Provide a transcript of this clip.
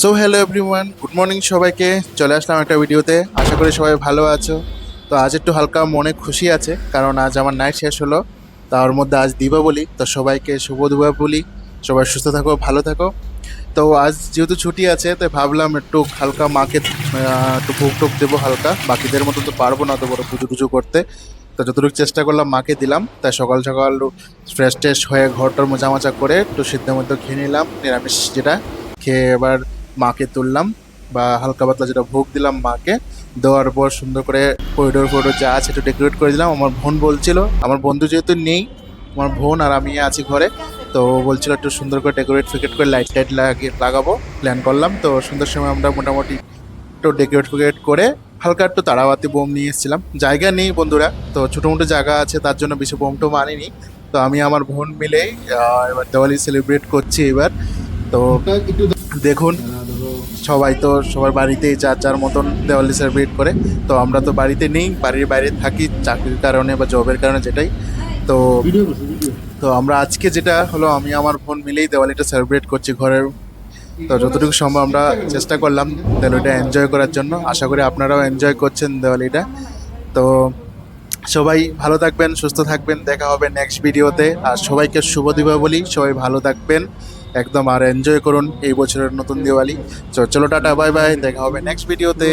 So hello everyone, good morning সবাইকে। চলে আসলাম একটা ভিডিওতে। আশা করি সবাই ভালো আছো। তো আজ একটু হালকা মনে খুশি আছে, কারণ আজ আমার নাইট শেষ হলো। তার মধ্যে আজ দীপাবলি, তো সবাইকে শুভ দীপাবলি। সবাই সুস্থ থাকো, ভালো থাকো। তো আজ যেহেতু ছুটি আছে, তাই ভাবলাম একটু হালকা মাকে একটু ভোগ টোক দেবো হালকা। বাকিদের মতো তো পারবো না অত বড় পুজো টুজো করতে। তো যতটুকু চেষ্টা করলাম মাকে দিলাম। তাই সকাল সকাল ফ্রেশ ট্রেশ হয়ে ঘরটার মোজামাচা করে একটু সিদ্ধ মধ্যে খেয়ে নিলাম নিরামিষ যেটা। খেয়ে এবার মাকে তুললাম, বা হালকা পাতলা যেটা ভোগ দিলাম মাকে। দেওয়ার পর সুন্দর করে করিডোর ফরিডোর যা আছে একটু ডেকোরেট করে দিলাম। আমার বোন বলছিল, আমার বন্ধু যেহেতু নেই, আমার বোন আর আমি আছি ঘরে, তো ও বলছিল একটু সুন্দর করে ডেকোরেট ফেকেট করে লাইট টাইট লাগাবো প্ল্যান করলাম। তো সুন্দর সময় আমরা মোটামুটি একটু ডেকোরেট ফেকেট করে হালকা একটু তারাবাতি বোম নিয়ে এসেছিলাম। জায়গা নেই বন্ধুরা, তো ছোটো মোটো জায়গা আছে, তার জন্য বেশি বোম টোম আনিনি। তো আমি আমার বোন মিলেই এবার দিওয়ালি সেলিব্রেট করছি এবার। তো দেখুন, সবাই তো সবার বাড়িতেই যার যার মতন দিওয়ালি সেলিব্রেট করে। তো আমরা তো বাড়িতে নেই, বাড়ির বাইরে থাকি চাকরির কারণে বা জবের কারণে যেটাই। তো তো আমরা আজকে যেটা হলো, আমি আমার বোন মিলেই দিওয়ালিটা সেলিব্রেট করছি ঘরের। তো যতটুকু সম্ভব আমরা চেষ্টা করলাম দিওয়ালিটা এনজয় করার জন্য। আশা করি আপনারাও এনজয় করছেন দিওয়ালিটা। তো সবাই ভালো থাকবেন, সুস্থ থাকবেন। দেখা হবে নেক্সট ভিডিওতে। আর সবাইকে শুভ দীপাবলি। সবাই ভালো থাকবেন একদম, আর এনজয় করুন এই বছরের নতুন দিওয়ালি। চলো টাটা, বাই বাই, দেখা হবে নেক্সট ভিডিওতে।